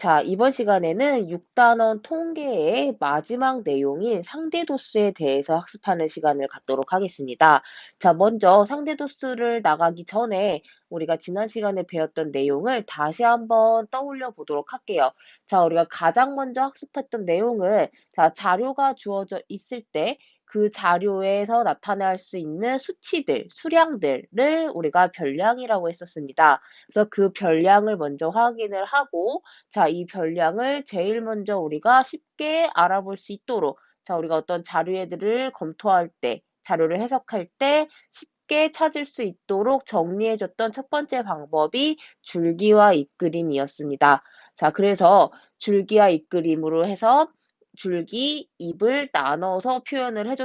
자, 이번 시간에는 6단원 통계의 마지막 내용인 상대도수에 대해서 학습하는 시간을 갖도록 하겠습니다. 자, 먼저 상대도수를 나가기 전에 우리가 지난 시간에 배웠던 내용을 다시 한번 떠올려 보도록 할게요. 자, 우리가 가장 먼저 학습했던 내용은 자, 자료가 주어져 있을 때 그 자료에서 나타날 수 있는 수치들, 수량들을 우리가 별량이라고 했었습니다. 그래서 그 별량을 먼저 확인을 하고 자, 이 별량을 제일 먼저 우리가 쉽게 알아볼 수 있도록 자, 우리가 어떤 자료들을 검토할 때, 자료를 해석할 때 쉽게 찾을 수 있도록 정리해줬던 첫 번째 방법이 줄기와 잇그림이었습니다. 자, 그래서 줄기와 잇그림으로 해서 줄기, 잎을 나눠서 표현을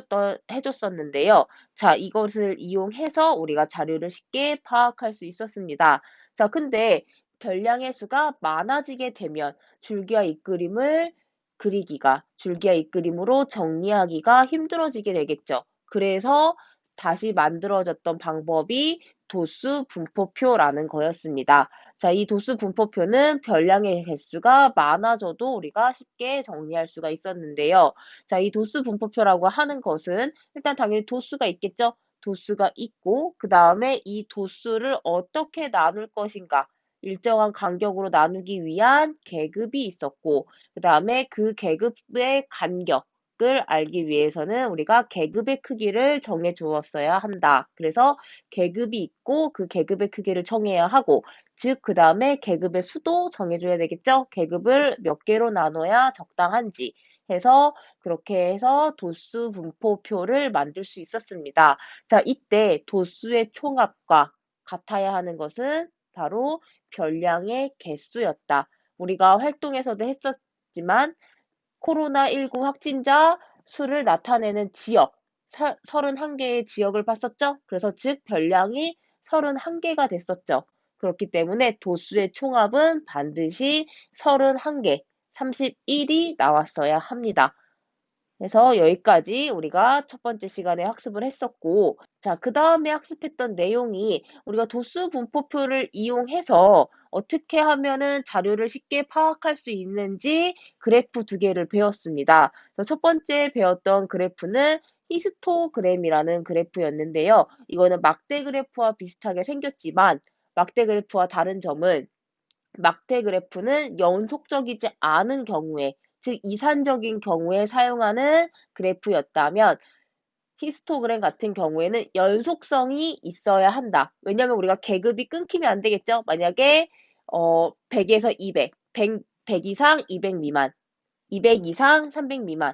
해줬었는데요. 자, 이것을 이용해서 우리가 자료를 쉽게 파악할 수 있었습니다. 자, 근데 별량의 수가 많아지게 되면 줄기와 잇그림을 그리기가, 줄기와 잇그림으로 정리하기가 힘들어지게 되겠죠. 그래서 다시 만들어졌던 방법이 도수 분포표라는 거였습니다. 자, 이 도수 분포표는 별량의 개수가 많아져도 우리가 쉽게 정리할 수가 있었는데요. 자, 이 도수 분포표라고 하는 것은 일단 당연히 도수가 있겠죠. 도수가 있고 그 다음에 이 도수를 어떻게 나눌 것인가 일정한 간격으로 나누기 위한 계급이 있었고 그 다음에 그 계급의 간격을 알기 위해서는 우리가 계급의 크기를 정해 주었어야 한다. 그래서 계급이 있고 그 계급의 크기를 정해야 하고 즉 그 다음에 계급의 수도 정해줘야 되겠죠. 계급을 몇 개로 나눠야 적당한지 해서 그렇게 해서 도수 분포표를 만들 수 있었습니다. 자, 이때 도수의 총합과 같아야 하는 것은 바로 별량의 개수였다. 우리가 활동에서도 했었지만 코로나19 확진자 수를 나타내는 지역, 31개의 지역을 봤었죠? 그래서 즉 별량이 31개가 됐었죠. 그렇기 때문에 도수의 총합은 반드시 31개, 31이 나왔어야 합니다. 그래서 여기까지 우리가 첫 번째 시간에 학습을 했었고, 자, 그 다음에 학습했던 내용이 우리가 도수 분포표를 이용해서 어떻게 하면은 자료를 쉽게 파악할 수 있는지 그래프 두 개를 배웠습니다. 그래서 첫 번째 배웠던 그래프는 히스토그램이라는 그래프였는데요. 이거는 막대 그래프와 비슷하게 생겼지만 막대 그래프와 다른 점은 막대 그래프는 연속적이지 않은 경우에, 즉 이산적인 경우에 사용하는 그래프였다면 히스토그램 같은 경우에는 연속성이 있어야 한다. 왜냐하면 우리가 계급이 끊기면 안 되겠죠. 만약에 100에서 200, 100 이상 200 미만, 200 이상 300 미만.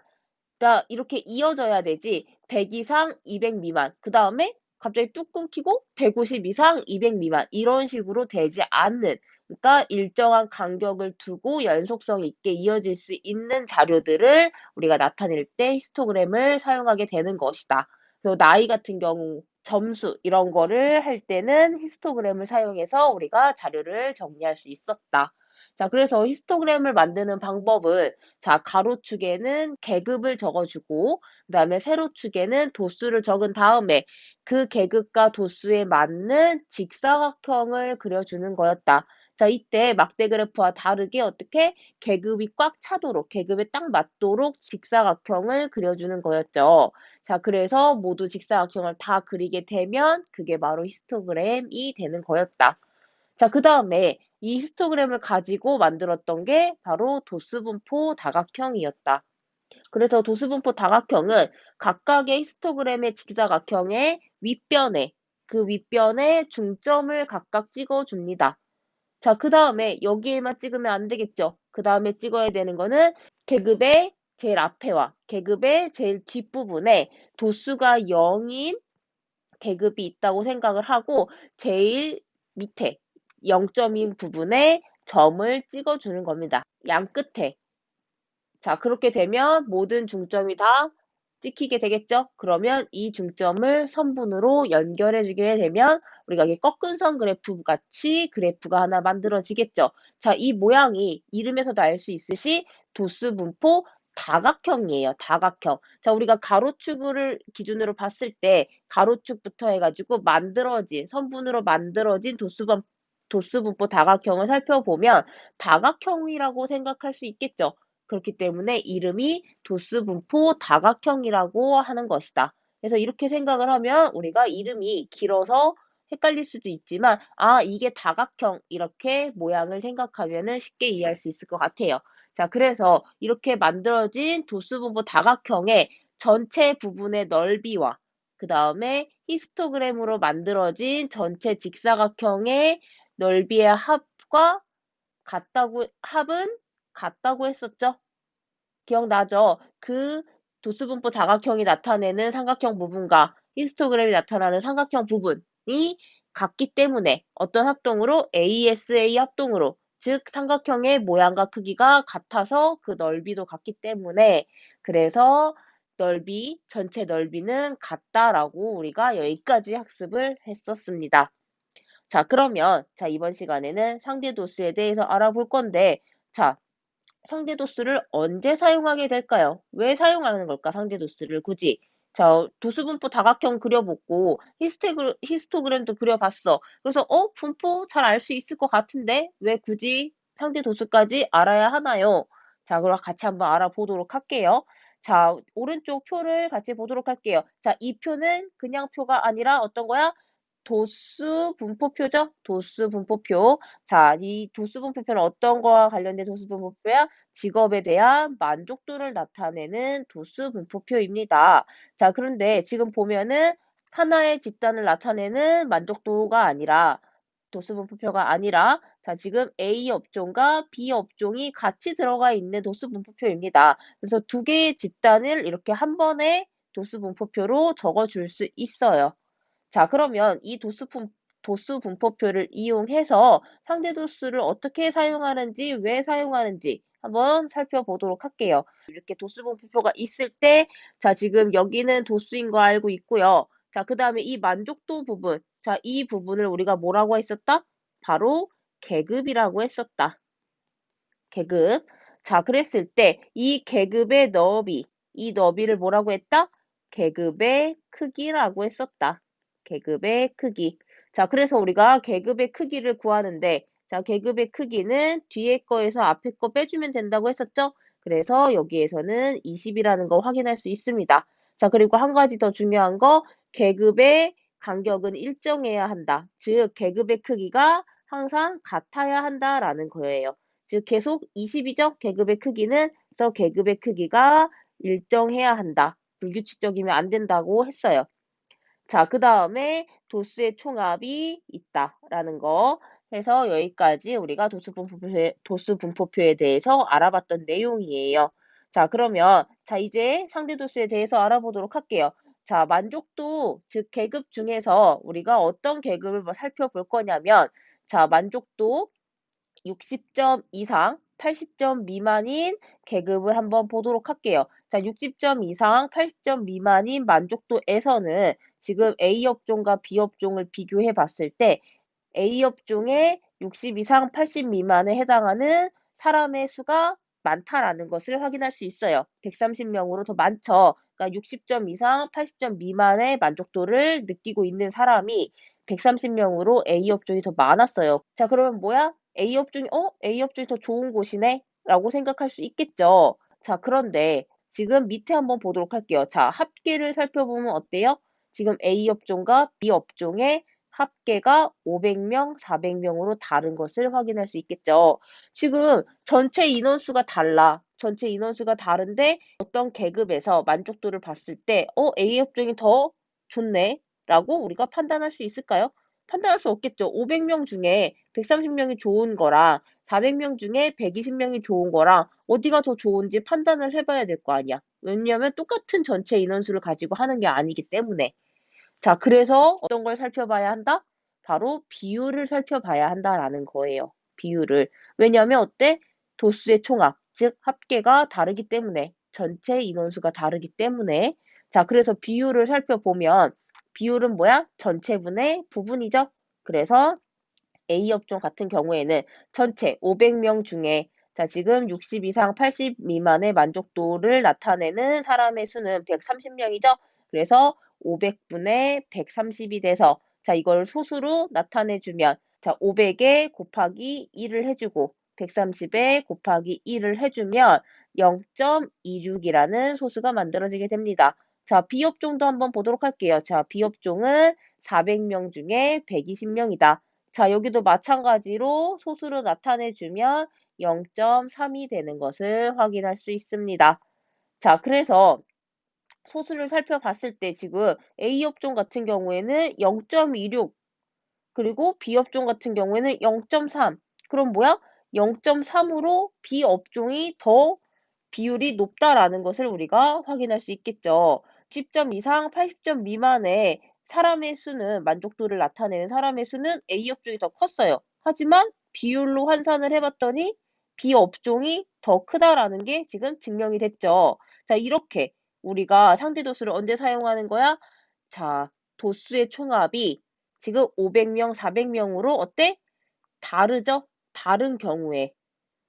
그러니까 이렇게 이어져야 되지. 100 이상 200 미만. 그 다음에 갑자기 뚝 끊기고 150 이상 200 미만. 이런 식으로 되지 않는 그러니까 일정한 간격을 두고 연속성 있게 이어질 수 있는 자료들을 우리가 나타낼 때 히스토그램을 사용하게 되는 것이다. 그래서 나이 같은 경우 점수 이런 거를 할 때는 히스토그램을 사용해서 우리가 자료를 정리할 수 있었다. 자, 그래서 히스토그램을 만드는 방법은 자, 가로축에는 계급을 적어주고 그 다음에 세로축에는 도수를 적은 다음에 그 계급과 도수에 맞는 직사각형을 그려주는 거였다. 자, 이때 막대 그래프와 다르게 어떻게 계급이 꽉 차도록, 계급에 딱 맞도록 직사각형을 그려주는 거였죠. 자, 그래서 모두 직사각형을 다 그리게 되면 그게 바로 히스토그램이 되는 거였다. 자, 그 다음에 이 히스토그램을 가지고 만들었던 게 바로 도수분포 다각형이었다. 그래서 도수분포 다각형은 각각의 히스토그램의 직사각형의 윗변에, 그 윗변에 중점을 각각 찍어줍니다. 자, 그 다음에 여기에만 찍으면 안 되겠죠. 그 다음에 찍어야 되는 거는 계급의 제일 앞에와 계급의 제일 뒷부분에 도수가 0인 계급이 있다고 생각을 하고 제일 밑에 0점인 부분에 점을 찍어주는 겁니다. 양 끝에. 자, 그렇게 되면 모든 중점이 다 찍히게 되겠죠? 그러면 이 중점을 선분으로 연결해주게 되면 우리가 이게 꺾은 선 그래프 같이 그래프가 하나 만들어지겠죠? 자, 이 모양이 이름에서도 알 수 있듯이 도수 분포 다각형이에요. 다각형. 자, 우리가 가로축을 기준으로 봤을 때 가로축부터 해가지고 만들어진 선분으로 만들어진 도수분포 다각형을 살펴보면 다각형이라고 생각할 수 있겠죠. 그렇기 때문에 이름이 도수분포 다각형이라고 하는 것이다. 그래서 이렇게 생각을 하면 우리가 이름이 길어서 헷갈릴 수도 있지만, 아, 이게 다각형, 이렇게 모양을 생각하면은 쉽게 이해할 수 있을 것 같아요. 자, 그래서 이렇게 만들어진 도수분포 다각형의 전체 부분의 넓이와 그 다음에 히스토그램으로 만들어진 전체 직사각형의 넓이의 합은 같다고 했었죠? 기억나죠? 그 도수분포 다각형이 나타내는 삼각형 부분과 히스토그램이 나타나는 삼각형 부분이 같기 때문에 어떤 합동으로 ASA 합동으로, 즉 삼각형의 모양과 크기가 같아서 그 넓이도 같기 때문에, 그래서 전체 넓이는 같다라고 우리가 여기까지 학습을 했었습니다. 자, 그러면 이번 시간에는 상대도수에 대해서 알아볼 건데, 자, 상대도수를 언제 사용하게 될까요? 왜 사용하는 걸까, 상대도수를 굳이? 자, 도수분포 다각형 그려보고 히스토그램도 그려봤어. 그래서 분포 잘 알 수 있을 것 같은데 왜 굳이 상대도수까지 알아야 하나요? 자, 그럼 같이 한번 알아보도록 할게요. 자, 오른쪽 표를 같이 보도록 할게요. 자, 이 표는 그냥 표가 아니라 어떤 거야? 도수 분포표죠? 도수 분포표. 자, 이 도수 분포표는 어떤 거와 관련된 도수 분포표야? 직업에 대한 만족도를 나타내는 도수 분포표입니다. 자, 그런데 지금 보면은 하나의 집단을 나타내는 만족도가 아니라, 도수 분포표가 아니라, 자, 지금 A 업종과 B 업종이 같이 들어가 있는 도수 분포표입니다. 그래서 두 개의 집단을 이렇게 한 번에 도수 분포표로 적어줄 수 있어요. 자, 그러면 이 도수 분포표를 이용해서 상대도수를 어떻게 사용하는지, 왜 사용하는지 한번 살펴보도록 할게요. 이렇게 도수 분포표가 있을 때, 자, 지금 여기는 도수인 거 알고 있고요. 자, 그 다음에 이 만족도 부분, 자, 이 부분을 우리가 뭐라고 했었다? 바로 계급이라고 했었다. 계급. 자, 그랬을 때 이 계급의 너비, 이 너비를 뭐라고 했다? 계급의 크기라고 했었다. 계급의 크기. 자, 그래서 우리가 계급의 크기를 구하는데, 자, 계급의 크기는 뒤에 거에서 앞에 거 빼주면 된다고 했었죠? 그래서 여기에서는 20이라는 거 확인할 수 있습니다. 자, 그리고 한 가지 더 중요한 거, 계급의 간격은 일정해야 한다. 즉, 계급의 크기가 항상 같아야 한다라는 거예요. 즉 계속 20이죠. 계급의 크기는. 그래서 계급의 크기가 일정해야 한다. 불규칙적이면 안 된다고 했어요. 자, 그 다음에 도수의 총합이 있다라는 거 해서 여기까지 우리가 도수 분포표에 대해서 알아봤던 내용이에요. 자, 그러면 이제 상대도수에 대해서 알아보도록 할게요. 자, 만족도, 즉 계급 중에서 우리가 어떤 계급을 살펴볼 거냐면, 자, 만족도 60점 이상, 80점 미만인 계급을 한번 보도록 할게요. 자, 60점 이상, 80점 미만인 만족도에서는 지금 A 업종과 B 업종을 비교해 봤을 때 A 업종에 60 이상, 80 미만에 해당하는 사람의 수가 많다라는 것을 확인할 수 있어요. 130명으로 더 많죠. 그러니까 60점 이상, 80점 미만의 만족도를 느끼고 있는 사람이 130명으로 A 업종이 더 많았어요. 자, 그러면 뭐야? A 업종이 더 좋은 곳이네? 라고 생각할 수 있겠죠. 자, 그런데 지금 밑에 한번 보도록 할게요. 자, 합계를 살펴보면 어때요? 지금 A 업종과 B 업종의 합계가 500명, 400명으로 다른 것을 확인할 수 있겠죠. 지금 전체 인원수가 달라. 전체 인원수가 다른데 어떤 계급에서 만족도를 봤을 때 A 업종이 더 좋네? 라고 우리가 판단할 수 있을까요? 판단할 수 없겠죠. 500명 중에 130명이 좋은 거랑 400명 중에 120명이 좋은 거랑 어디가 더 좋은지 판단을 해봐야 될 거 아니야. 왜냐하면 똑같은 전체 인원수를 가지고 하는 게 아니기 때문에. 자, 그래서 어떤 걸 살펴봐야 한다? 바로 비율을 살펴봐야 한다라는 거예요. 비율을. 왜냐하면 어때? 도수의 총합, 즉 합계가 다르기 때문에, 전체 인원수가 다르기 때문에. 자, 그래서 비율을 살펴보면 비율은 뭐야? 전체분의 부분이죠. 그래서 A 업종 같은 경우에는 전체 500명 중에, 자, 지금 60 이상 80 미만의 만족도를 나타내는 사람의 수는 130명이죠. 그래서 500분의 130이 돼서, 자, 이걸 소수로 나타내주면 자, 500에 곱하기 2를 해주고 130에 곱하기 2를 해주면 0.26이라는 소수가 만들어지게 됩니다. 자, 비업종도 한번 보도록 할게요. 자, 비업종은 400명 중에 120명이다. 자, 여기도 마찬가지로 소수로 나타내주면 0.3이 되는 것을 확인할 수 있습니다. 자, 그래서 소수를 살펴봤을 때 지금 A업종 같은 경우에는 0.26, 그리고 B업종 같은 경우에는 0.3. 그럼 뭐야? 0.3으로 B업종이 더 비율이 높다라는 것을 우리가 확인할 수 있겠죠. 60점 이상 80점 미만의 사람의 수는, 만족도를 나타내는 사람의 수는 A업종이 더 컸어요. 하지만 비율로 환산을 해봤더니 B업종이 더 크다라는 게 지금 증명이 됐죠. 자, 이렇게 우리가 상대도수를 언제 사용하는 거야? 자, 도수의 총합이 지금 500명, 400명으로 어때? 다르죠? 다른 경우에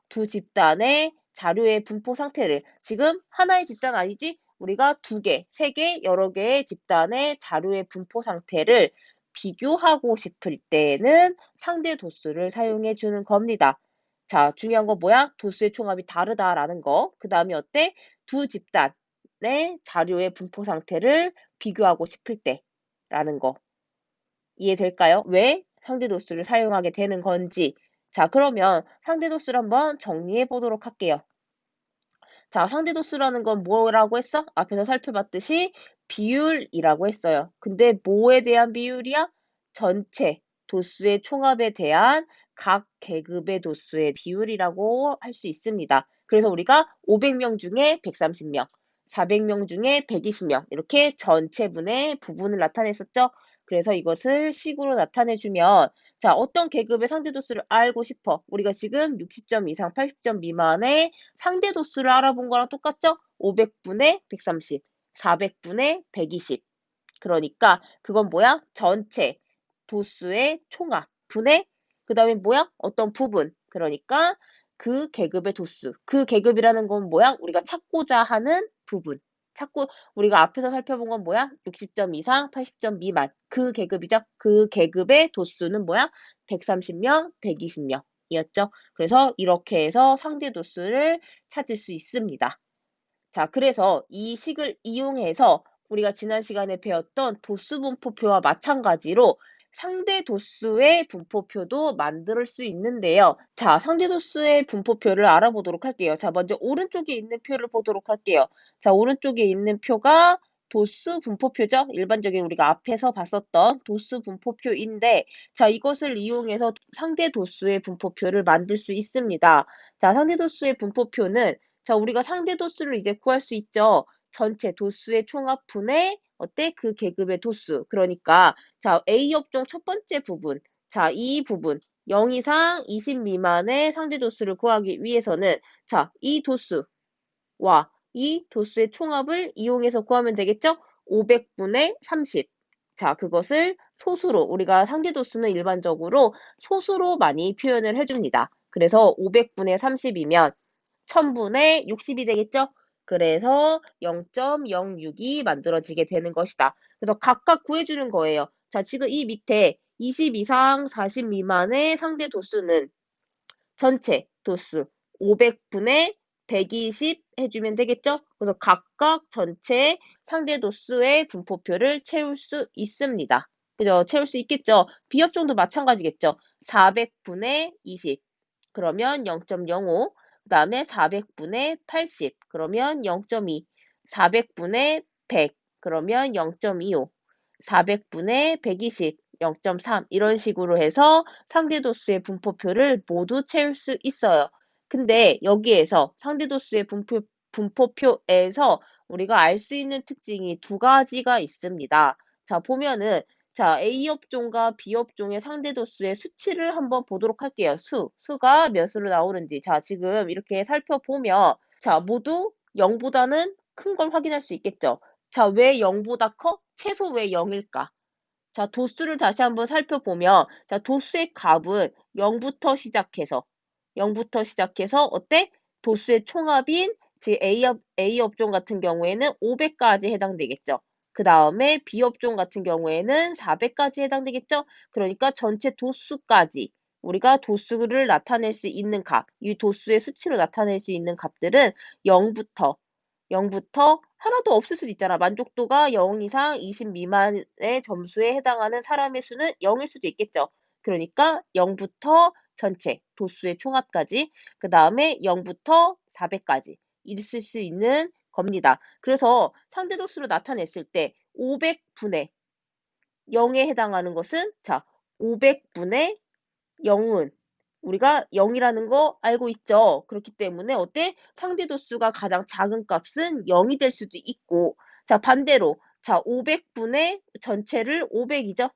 두 집단의 자료의 분포 상태를, 지금 하나의 집단 아니지? 우리가 두 개, 세 개, 여러 개의 집단의 자료의 분포 상태를 비교하고 싶을 때는 상대 도수를 사용해 주는 겁니다. 자, 중요한 건 뭐야? 도수의 총합이 다르다라는 거. 그 다음에 어때? 두 집단의 자료의 분포 상태를 비교하고 싶을 때라는 거. 이해될까요? 왜 상대 도수를 사용하게 되는 건지. 자, 그러면 상대 도수를 한번 정리해 보도록 할게요. 자, 상대 도수라는 건 뭐라고 했어? 앞에서 살펴봤듯이 비율이라고 했어요. 근데 뭐에 대한 비율이야? 전체 도수의 총합에 대한 각 계급의 도수의 비율이라고 할 수 있습니다. 그래서 우리가 500명 중에 130명, 400명 중에 120명 이렇게 전체분의 부분을 나타냈었죠. 그래서 이것을 식으로 나타내주면, 자, 어떤 계급의 상대 도수를 알고 싶어? 우리가 지금 60점 이상 80점 미만의 상대 도수를 알아본 거랑 똑같죠? 500분의 130, 400분의 120. 그러니까 그건 뭐야? 전체 도수의 총합 분의, 그 다음에 뭐야? 어떤 부분. 그러니까 그 계급의 도수. 그 계급이라는 건 뭐야? 우리가 찾고자 하는 부분. 찾고, 우리가 앞에서 살펴본 건 뭐야? 60점 이상 80점 미만. 그 계급이죠. 그 계급의 도수는 뭐야? 130명, 120명 이었죠. 그래서 이렇게 해서 상대 도수를 찾을 수 있습니다. 자, 그래서 이 식을 이용해서 우리가 지난 시간에 배웠던 도수 분포표와 마찬가지로 상대 도수의 분포표도 만들 수 있는데요. 자, 상대 도수의 분포표를 알아보도록 할게요. 자, 먼저 오른쪽에 있는 표를 보도록 할게요. 자, 오른쪽에 있는 표가 도수 분포표죠. 일반적인 우리가 앞에서 봤었던 도수 분포표인데, 자, 이것을 이용해서 상대 도수의 분포표를 만들 수 있습니다. 자, 상대 도수의 분포표는, 자, 우리가 상대 도수를 이제 구할 수 있죠. 전체 도수의 총합분의 어때? 그 계급의 도수. 그러니까 자, A업종 첫 번째 부분. 자, 이 부분 0 이상 20 미만의 상대 도수를 구하기 위해서는, 자, 이 도수와 이 도수의 총합을 이용해서 구하면 되겠죠? 500분의 30. 자, 그것을 소수로, 우리가 상대 도수는 일반적으로 소수로 많이 표현을 해줍니다. 그래서 500분의 30이면 1000분의 60이 되겠죠? 그래서 0.06이 만들어지게 되는 것이다. 그래서 각각 구해주는 거예요. 자, 지금 이 밑에 20 이상 40 미만의 상대 도수는 전체 도수 500분의 120 해주면 되겠죠? 그래서 각각 전체 상대 도수의 분포표를 채울 수 있습니다. 그죠? 채울 수 있겠죠? 비협종도 마찬가지겠죠? 400분의 20 그러면 0.05, 그 다음에 400분의 80 그러면 0.2, 400분의 100 그러면 0.25, 400분의 120 0.3 이런 식으로 해서 상대도수의 분포표를 모두 채울 수 있어요. 근데 여기에서 상대도수의 분포표에서 우리가 알 수 있는 특징이 두 가지가 있습니다. 자, 보면은, 자, A업종과 B업종의 상대도수의 수치를 한번 보도록 할게요. 수가 몇으로 나오는지. 자, 지금 이렇게 살펴보면, 자, 모두 0보다는 큰 걸 확인할 수 있겠죠. 자, 왜 0보다 커? 최소 왜 0일까? 자, 도수를 다시 한번 살펴보면, 자, 도수의 값은 0부터 시작해서 어때? 도수의 총합인 즉 A업종 같은 경우에는 500까지 해당되겠죠. 그 다음에 B업종 같은 경우에는 400까지 해당되겠죠? 그러니까 전체 도수까지 우리가 도수를 나타낼 수 있는 값, 이 도수의 수치로 나타낼 수 있는 값들은 0부터 하나도 없을 수도 있잖아. 만족도가 0 이상 20 미만의 점수에 해당하는 사람의 수는 0일 수도 있겠죠. 그러니까 0부터 전체 도수의 총합까지, 그 다음에 0부터 400까지 있을 수 있는 겁니다. 그래서 상대도수로 나타냈을 때 500분의 0에 해당하는 것은, 자, 500분의 0은 우리가 0이라는 거 알고 있죠. 그렇기 때문에 어때? 상대도수가 가장 작은 값은 0이 될 수도 있고, 자, 반대로, 자, 500분의 전체를 500이죠.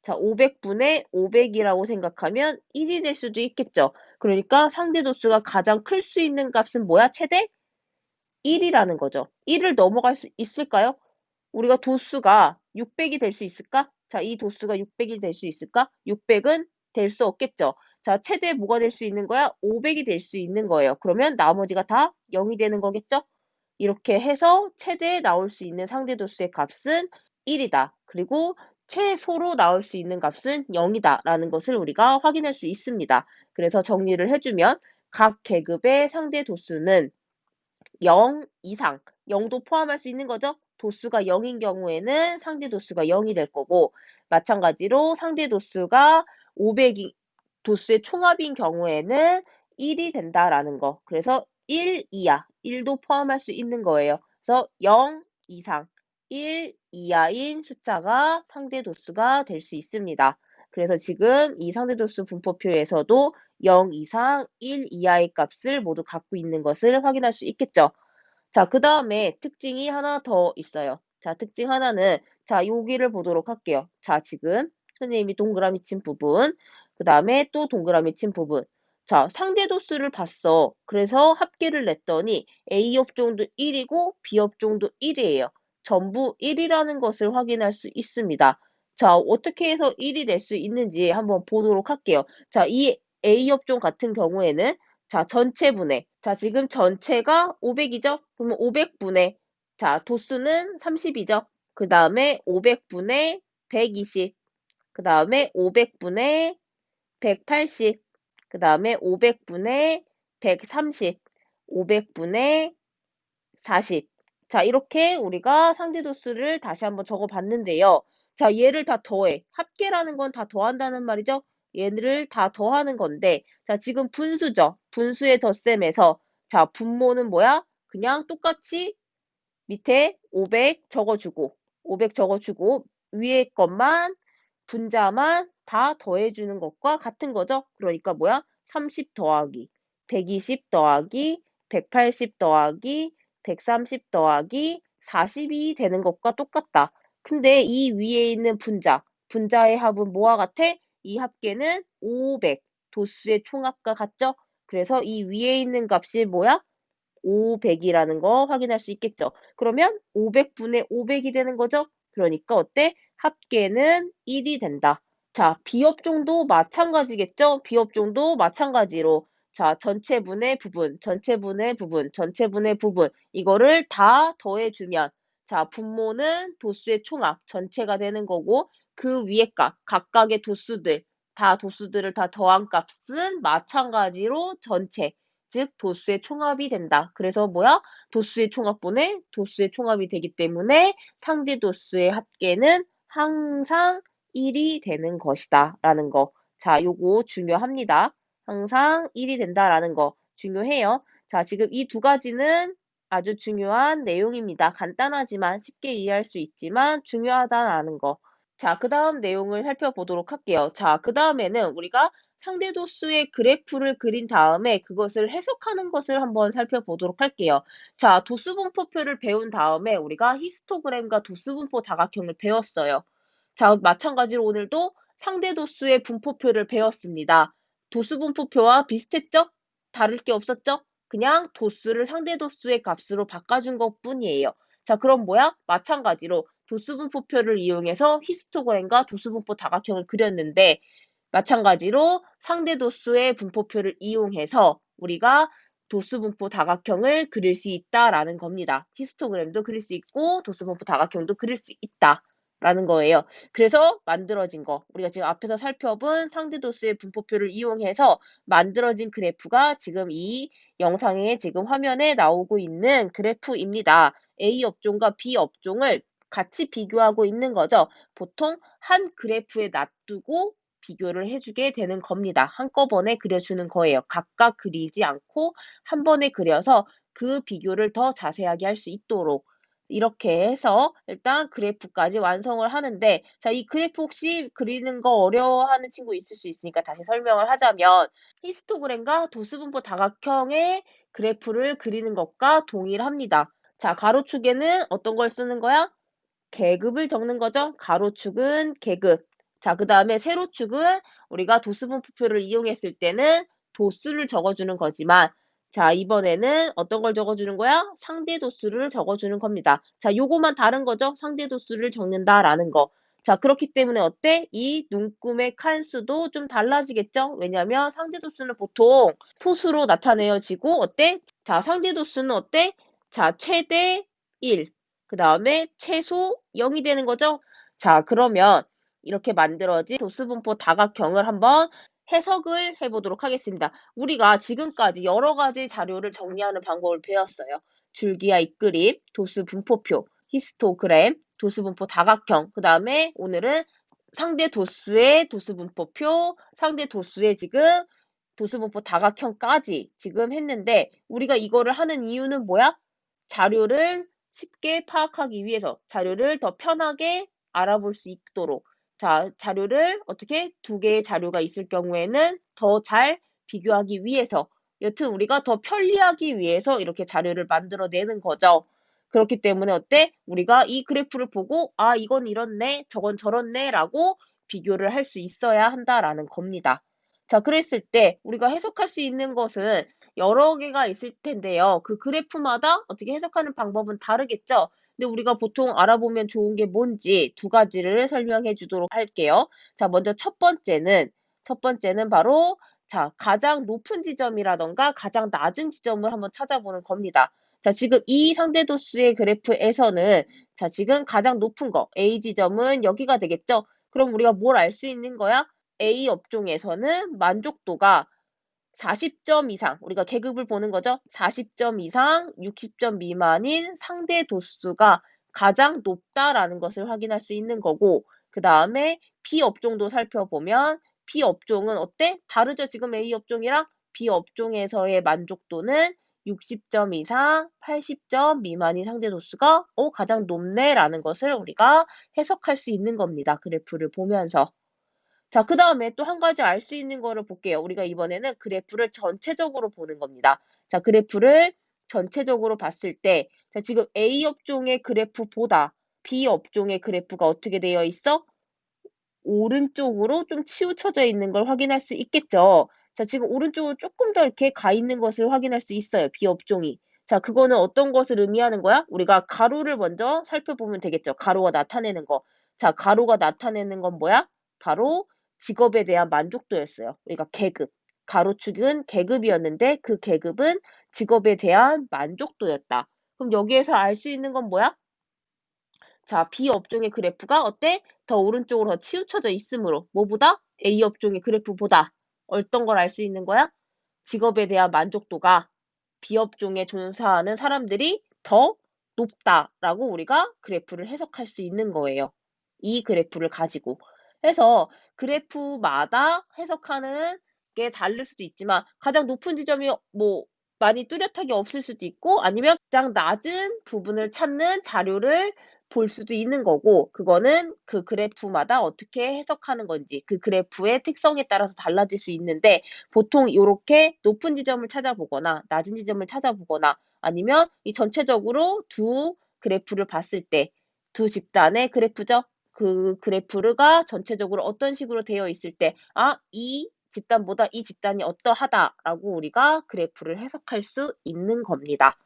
자, 500분의 500이라고 생각하면 1이 될 수도 있겠죠. 그러니까 상대도수가 가장 클 수 있는 값은 뭐야? 최대 1이라는 거죠. 1을 넘어갈 수 있을까요? 우리가 도수가 600이 될 수 있을까? 자, 이 도수가 600이 될 수 있을까? 600은 될 수 없겠죠. 자, 최대 뭐가 될 수 있는 거야? 500이 될 수 있는 거예요. 그러면 나머지가 다 0이 되는 거겠죠? 이렇게 해서 최대 나올 수 있는 상대도수의 값은 1이다. 그리고 최소로 나올 수 있는 값은 0이다. 라는 것을 우리가 확인할 수 있습니다. 그래서 정리를 해주면 각 계급의 상대도수는 0 이상, 0도 포함할 수 있는 거죠. 도수가 0인 경우에는 상대도수가 0이 될 거고, 마찬가지로 상대도수가 500이 도수의 총합인 경우에는 1이 된다라는 거. 그래서 1 이하, 1도 포함할 수 있는 거예요. 그래서 0 이상, 1 이하인 숫자가 상대도수가 될 수 있습니다. 그래서 지금 이 상대도수 분포표에서도 0 이상, 1 이하의 값을 모두 갖고 있는 것을 확인할 수 있겠죠. 자, 그 다음에 특징이 하나 더 있어요. 자, 특징 하나는, 자, 여기를 보도록 할게요. 자, 지금 선생님이 동그라미 친 부분, 그 다음에 또 동그라미 친 부분. 자, 상대도수를 봤어. 그래서 합계를 냈더니 A업종도 1이고 B업종도 1이에요. 전부 1이라는 것을 확인할 수 있습니다. 자, 어떻게 해서 1이 될 수 있는지 한번 보도록 할게요. 자, 이 A업종 같은 경우에는, 자, 전체분의, 자, 지금 전체가 500이죠? 그러면 500분의, 자, 도수는 30이죠? 그 다음에 500분의 120, 그 다음에 500분의 180, 그 다음에 500분의 130, 500분의 40. 자, 이렇게 우리가 상대도수를 다시 한번 적어봤는데요. 자, 얘를 다 더해. 합계라는 건 다 더한다는 말이죠. 얘를 다 더하는 건데, 자, 지금 분수죠. 분수의 덧셈에서, 자, 분모는 뭐야? 그냥 똑같이 밑에 500 적어주고, 500 적어주고, 위에 것만, 분자만 다 더해주는 것과 같은 거죠. 그러니까 뭐야? 30 더하기, 120 더하기, 180 더하기, 130 더하기 40이 되는 것과 똑같다. 근데 이 위에 있는 분자의 합은 뭐와 같아? 이 합계는 500, 도수의 총합과 같죠? 그래서 이 위에 있는 값이 뭐야? 500이라는 거 확인할 수 있겠죠. 그러면 500분의 500이 되는 거죠. 그러니까 어때? 합계는 1이 된다. 자, 비업종도 마찬가지겠죠? 비업종도 마찬가지로, 자, 전체분의 부분, 전체분의 부분, 전체분의 부분, 이거를 다 더해주면, 자, 분모는 도수의 총합, 전체가 되는 거고, 그 위에 값, 각각의 도수들, 다 도수들을 다 더한 값은 마찬가지로 전체, 즉 도수의 총합이 된다. 그래서 뭐야? 도수의 총합분의 도수의 총합이 되기 때문에 상대 도수의 합계는 항상 1이 되는 것이다. 라는 거. 자, 요거 중요합니다. 항상 1이 된다라는 거 중요해요. 자, 지금 이 두 가지는 아주 중요한 내용입니다. 간단하지만 쉽게 이해할 수 있지만 중요하다라는 거. 자, 그 다음 내용을 살펴보도록 할게요. 자, 그 다음에는 우리가 상대도수의 그래프를 그린 다음에 그것을 해석하는 것을 한번 살펴보도록 할게요. 자, 도수분포표를 배운 다음에 우리가 히스토그램과 도수분포 다각형을 배웠어요. 자, 마찬가지로 오늘도 상대도수의 분포표를 배웠습니다. 도수분포표와 비슷했죠? 다를 게 없었죠? 그냥 도수를 상대도수의 값으로 바꿔준 것뿐이에요. 자, 그럼 뭐야? 마찬가지로 도수분포표를 이용해서 히스토그램과 도수분포 다각형을 그렸는데, 마찬가지로 상대도수의 분포표를 이용해서 우리가 도수분포 다각형을 그릴 수 있다라는 겁니다. 히스토그램도 그릴 수 있고 도수분포 다각형도 그릴 수 있다라는 거예요. 그래서 만들어진 거, 우리가 지금 앞에서 살펴본 상대도수의 분포표를 이용해서 만들어진 그래프가 지금 이 영상에 지금 화면에 나오고 있는 그래프입니다. A 업종과 B 업종을 같이 비교하고 있는 거죠. 보통 한 그래프에 놔두고 비교를 해주게 되는 겁니다. 한꺼번에 그려주는 거예요. 각각 그리지 않고 한 번에 그려서 그 비교를 더 자세하게 할 수 있도록 이렇게 해서 일단 그래프까지 완성을 하는데, 자, 이 그래프 혹시 그리는 거 어려워하는 친구 있을 수 있으니까 다시 설명을 하자면, 히스토그램과 도수분포 다각형의 그래프를 그리는 것과 동일합니다. 자, 가로축에는 어떤 걸 쓰는 거야? 계급을 적는 거죠. 가로축은 계급. 자, 그 다음에 세로축은 우리가 도수분포표를 이용했을 때는 도수를 적어주는 거지만, 자, 이번에는 어떤 걸 적어주는 거야? 상대 도수를 적어주는 겁니다. 자, 요거만 다른 거죠. 상대 도수를 적는다라는 거. 자, 그렇기 때문에 어때? 이 눈금의 칸수도 좀 달라지겠죠? 왜냐면 상대 도수는 보통 소수로 나타내어지고, 어때? 자, 상대 도수는 어때? 자, 최대 1. 그 다음에 최소 0이 되는 거죠. 자, 그러면 이렇게 만들어진 도수분포 다각형을 한번 해석을 해보도록 하겠습니다. 우리가 지금까지 여러 가지 자료를 정리하는 방법을 배웠어요. 줄기와 잇그림, 도수분포표, 히스토그램, 도수분포 다각형, 그 다음에 오늘은 상대 도수의 도수분포표, 상대 도수의 지금 도수분포 다각형까지 지금 했는데, 우리가 이거를 하는 이유는 뭐야? 자료를 쉽게 파악하기 위해서, 자료를 더 편하게 알아볼 수 있도록, 자, 자료를 어떻게 두 개의 자료가 있을 경우에는 더 잘 비교하기 위해서, 여튼 우리가 더 편리하기 위해서 이렇게 자료를 만들어내는 거죠. 그렇기 때문에 어때? 우리가 이 그래프를 보고 아, 이건 이렇네, 저건 저렇네 라고 비교를 할 수 있어야 한다라는 겁니다. 자, 그랬을 때 우리가 해석할 수 있는 것은 여러 개가 있을 텐데요. 그 그래프마다 어떻게 해석하는 방법은 다르겠죠? 근데 우리가 보통 알아보면 좋은 게 뭔지 두 가지를 설명해 주도록 할게요. 자, 먼저 첫 번째는 바로 자, 가장 높은 지점이라던가 가장 낮은 지점을 한번 찾아보는 겁니다. 자, 지금 이 상대도수의 그래프에서는 자, 지금 가장 높은 거 A 지점은 여기가 되겠죠? 그럼 우리가 뭘 알 수 있는 거야? A 업종에서는 만족도가 40점 이상, 우리가 계급을 보는 거죠. 40점 이상, 60점 미만인 상대 도수가 가장 높다라는 것을 확인할 수 있는 거고, 그 다음에 B 업종도 살펴보면 B 업종은 어때? 다르죠? 지금 A 업종이랑 B 업종에서의 만족도는 60점 이상, 80점 미만인 상대 도수가 가장 높네라는 것을 우리가 해석할 수 있는 겁니다. 그래프를 보면서. 자, 그 다음에 또 한 가지 알 수 있는 거를 볼게요. 우리가 이번에는 그래프를 전체적으로 보는 겁니다. 자, 그래프를 전체적으로 봤을 때, 자, 지금 A 업종의 그래프보다 B 업종의 그래프가 어떻게 되어 있어? 오른쪽으로 좀 치우쳐져 있는 걸 확인할 수 있겠죠. 자, 지금 오른쪽으로 조금 더 이렇게 가 있는 것을 확인할 수 있어요. B 업종이. 자, 그거는 어떤 것을 의미하는 거야? 우리가 가로를 먼저 살펴보면 되겠죠. 가로가 나타내는 거. 자, 가로가 나타내는 건 뭐야? 바로 직업에 대한 만족도였어요. 그러니까 계급. 가로축은 계급이었는데 그 계급은 직업에 대한 만족도였다. 그럼 여기에서 알 수 있는 건 뭐야? 자, B 업종의 그래프가 어때? 더 오른쪽으로 더 치우쳐져 있으므로 뭐보다? A 업종의 그래프보다 어떤 걸 알 수 있는 거야? 직업에 대한 만족도가 B 업종에 종사하는 사람들이 더 높다라고 우리가 그래프를 해석할 수 있는 거예요. 이 그래프를 가지고. 해서 그래프마다 해석하는 게 다를 수도 있지만 가장 높은 지점이 뭐 많이 뚜렷하게 없을 수도 있고, 아니면 가장 낮은 부분을 찾는 자료를 볼 수도 있는 거고, 그거는 그 그래프마다 어떻게 해석하는 건지 그 그래프의 특성에 따라서 달라질 수 있는데, 보통 이렇게 높은 지점을 찾아보거나 낮은 지점을 찾아보거나 아니면 이 전체적으로 두 그래프를 봤을 때 두 집단의 그래프죠. 그 그래프가 전체적으로 어떤 식으로 되어 있을 때 아, 이 집단보다 이 집단이 어떠하다라고 우리가 그래프를 해석할 수 있는 겁니다.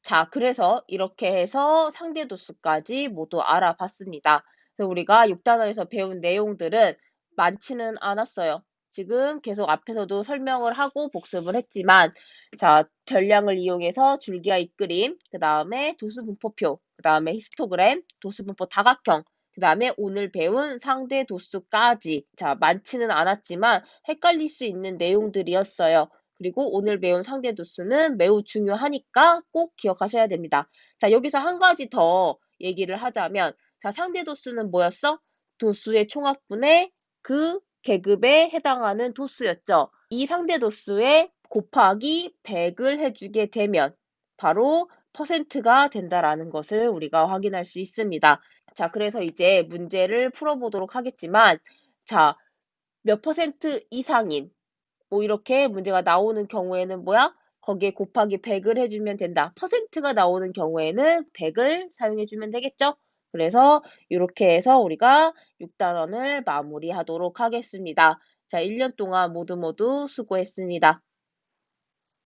자, 그래서 이렇게 해서 상대도수까지 모두 알아봤습니다. 그래서 우리가 6단원에서 배운 내용들은 많지는 않았어요. 지금 계속 앞에서도 설명을 하고 복습을 했지만, 자, 별량을 이용해서 줄기와 잇그림, 그 다음에 도수분포표, 그 다음에 히스토그램, 도수분포 다각형, 그 다음에 오늘 배운 상대 도수까지. 자, 많지는 않았지만 헷갈릴 수 있는 내용들이었어요. 그리고 오늘 배운 상대 도수는 매우 중요하니까 꼭 기억하셔야 됩니다. 자, 여기서 한 가지 더 얘기를 하자면, 자, 상대 도수는 뭐였어? 도수의 총합분의 그 계급에 해당하는 도수였죠. 이 상대 도수에 곱하기 100을 해주게 되면 바로 퍼센트가 된다라는 것을 우리가 확인할 수 있습니다. 자, 그래서 이제 문제를 풀어보도록 하겠지만, 자, 몇 퍼센트 이상인, 뭐 이렇게 문제가 나오는 경우에는 뭐야? 거기에 곱하기 100을 해주면 된다. 퍼센트가 나오는 경우에는 100을 사용해주면 되겠죠? 그래서 이렇게 해서 우리가 6단원을 마무리하도록 하겠습니다. 자, 1년 동안 모두 수고했습니다.